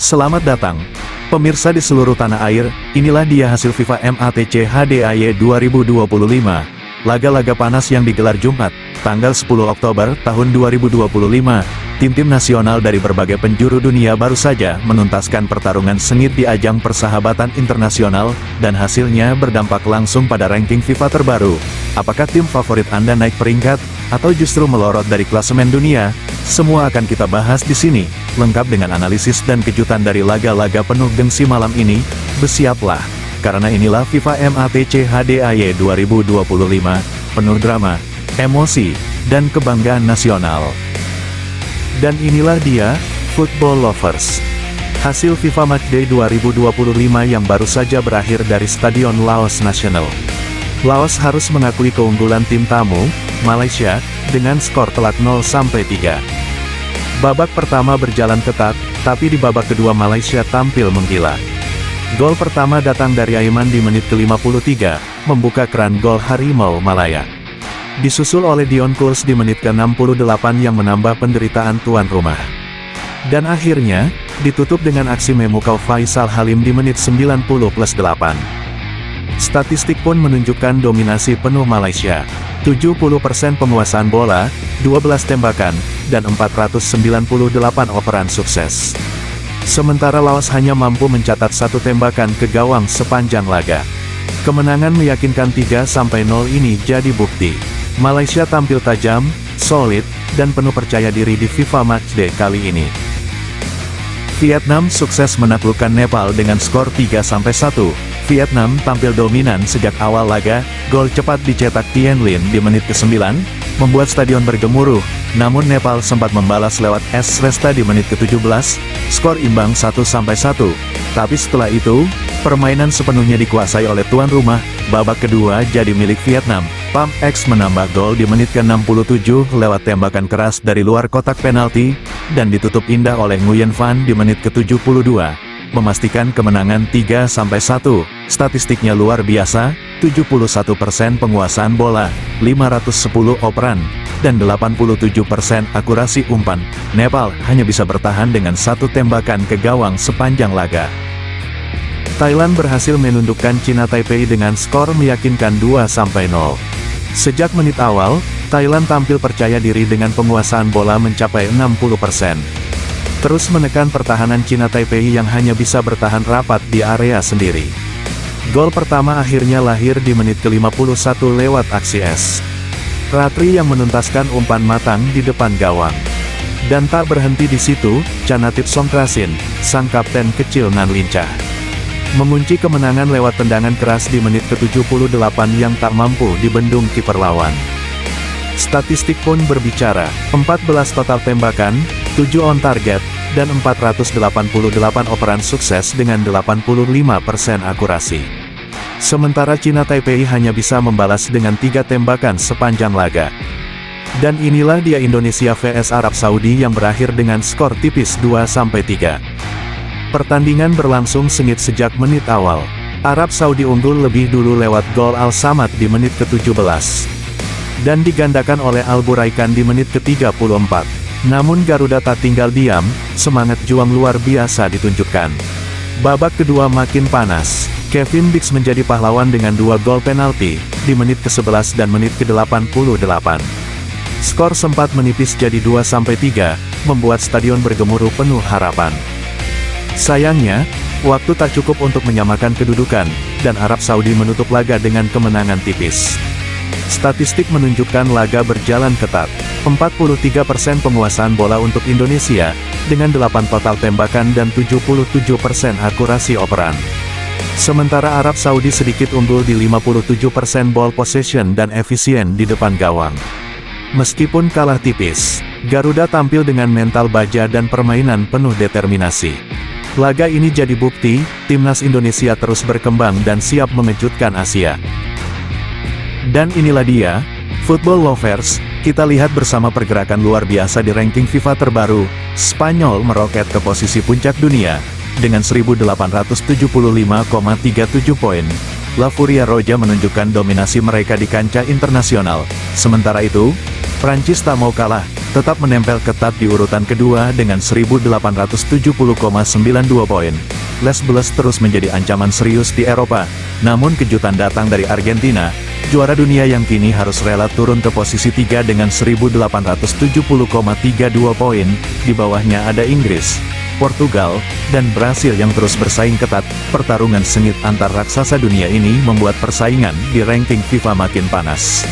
Selamat datang, pemirsa di seluruh tanah air. Inilah dia hasil FIFA MATC HDAY 2025. Laga-laga panas yang digelar Jumat, tanggal 10 Oktober tahun 2025. Tim-tim nasional dari berbagai penjuru dunia baru saja menuntaskan pertarungan sengit di ajang persahabatan internasional, dan hasilnya berdampak langsung pada ranking FIFA terbaru. Apakah tim favorit Anda naik peringkat, atau justru melorot dari klasemen dunia? Semua akan kita bahas di sini, lengkap dengan analisis dan kejutan dari laga-laga penuh gengsi malam ini. Bersiaplah, karena inilah FIFA MATC HDAY 2025, penuh drama, emosi, dan kebanggaan nasional. Dan inilah dia, Football Lovers. Hasil FIFA Matchday 2025 yang baru saja berakhir dari Stadion Laos National. Laos harus mengakui keunggulan tim tamu, Malaysia, dengan skor telak 0-3. Babak pertama berjalan ketat, tapi di babak kedua Malaysia tampil menggila. Gol pertama datang dari Aiman di menit ke-53, membuka keran gol Harimau Malaya. Disusul oleh Dion Kurs di menit ke-68 yang menambah penderitaan tuan rumah. Dan akhirnya, ditutup dengan aksi Memukau Faisal Halim di menit 90+8. Statistik pun menunjukkan dominasi penuh Malaysia. 70% penguasaan bola, 12 tembakan, dan 498 operan sukses. Sementara Laos hanya mampu mencatat 1 tembakan ke gawang sepanjang laga. Kemenangan meyakinkan 3-0 ini jadi bukti. Malaysia tampil tajam, solid, dan penuh percaya diri di FIFA Matchday kali ini. Vietnam sukses menaklukkan Nepal dengan skor 3-1. Vietnam tampil dominan sejak awal laga. Gol cepat dicetak Tien Lin di menit ke-9, membuat stadion bergemuruh. Namun Nepal sempat membalas lewat S. Resta di menit ke-17, skor imbang 1-1. Tapi setelah itu, permainan sepenuhnya dikuasai oleh tuan rumah. Babak kedua jadi milik Vietnam. Pham X menambah gol di menit ke-67 lewat tembakan keras dari luar kotak penalti, dan ditutup indah oleh Nguyen Van di menit ke-72, memastikan kemenangan 3-1. Statistiknya luar biasa, 71% penguasaan bola, 510 operan, dan 87% akurasi umpan. Nepal hanya bisa bertahan dengan 1 tembakan ke gawang sepanjang laga. Thailand berhasil menundukkan China Taipei dengan skor meyakinkan 2-0. Sejak menit awal, Thailand tampil percaya diri dengan penguasaan bola mencapai 60%. Terus menekan pertahanan China Taipei yang hanya bisa bertahan rapat di area sendiri. Gol pertama akhirnya lahir di menit ke-51 lewat aksi S. Ratri yang menuntaskan umpan matang di depan gawang. Dan tak berhenti di situ, Chanatip Songkrasin, sang kapten kecil nan lincah, mengunci kemenangan lewat tendangan keras di menit ke-78 yang tak mampu dibendung kiper lawan. Statistik pun berbicara, 14 total tembakan, 7 on target, dan 488 operan sukses dengan 85% akurasi. Sementara China Taipei hanya bisa membalas dengan 3 tembakan sepanjang laga. Dan inilah dia Indonesia vs Arab Saudi yang berakhir dengan skor tipis 2-3. Pertandingan berlangsung sengit sejak menit awal. Arab Saudi unggul lebih dulu lewat gol Al-Samad di menit ke-17. Dan digandakan oleh Al-Buraikan di menit ke-34. Namun Garuda tak tinggal diam, semangat juang luar biasa ditunjukkan. Babak kedua makin panas. Kevin Dix menjadi pahlawan dengan 2 gol penalti, di menit ke-11 dan menit ke-88. Skor sempat menipis jadi 2-3, membuat stadion bergemuruh penuh harapan. Sayangnya, waktu tak cukup untuk menyamakan kedudukan, dan Arab Saudi menutup laga dengan kemenangan tipis. Statistik menunjukkan laga berjalan ketat. 43% penguasaan bola untuk Indonesia, dengan 8 total tembakan dan 77% akurasi operan. Sementara Arab Saudi sedikit unggul di 57% ball possession dan efisien di depan gawang. Meskipun kalah tipis, Garuda tampil dengan mental baja dan permainan penuh determinasi. Laga ini jadi bukti, timnas Indonesia terus berkembang dan siap mengejutkan Asia. Dan inilah dia, Football Lovers, kita lihat bersama pergerakan luar biasa di ranking FIFA terbaru. Spanyol meroket ke posisi puncak dunia, dengan 1875,37 poin. La Furia Roja menunjukkan dominasi mereka di kancah internasional. Sementara itu, Prancis tak mau kalah, tetap menempel ketat di urutan kedua dengan 1870,92 poin. Les Bleus terus menjadi ancaman serius di Eropa, namun kejutan datang dari Argentina, juara dunia yang kini harus rela turun ke posisi 3 dengan 1870,32 poin, di bawahnya ada Inggris, Portugal, dan Brasil yang terus bersaing ketat. Pertarungan sengit antar raksasa dunia ini membuat persaingan di ranking FIFA makin panas.